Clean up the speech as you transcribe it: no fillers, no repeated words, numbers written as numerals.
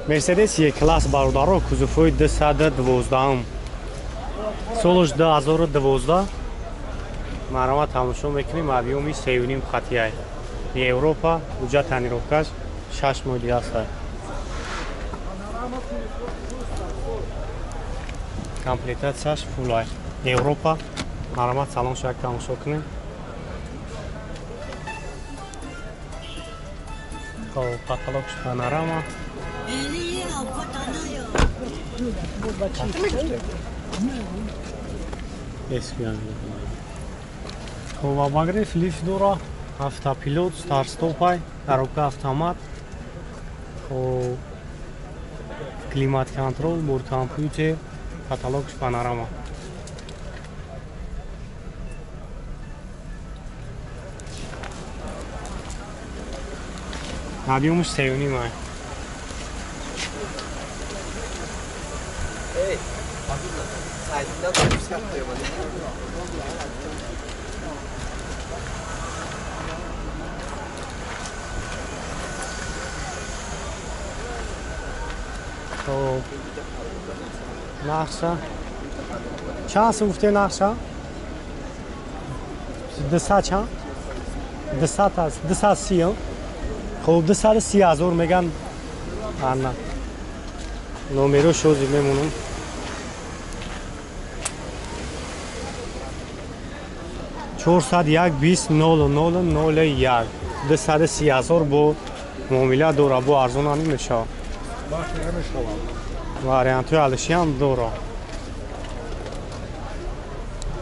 Mercedes یک کلاس برادر کزوفوی 212 سالش 2012 مرا تماشا میکنیم ابیومی 3.5 خطیه اروپا وجا تنیروکاش 6 مودی است комплектацияш фулай Европа маромат салон шак тамошо кунем хоб каталогш панорама хоб абагриф лифт дора автопилот старт-стопай коробка автомат хоб климат-контрол борт-компютер каталогш панорама объёмш 3.5 май خب نقشه چند گفته نقشه 200 چند 200 است 230 خب 230,000 میگن نه نمره شوزی میمونم چهارصد یک 20 0001 230,000 با معامله داره با ارزون نمیشه وارینت های علشی هم داره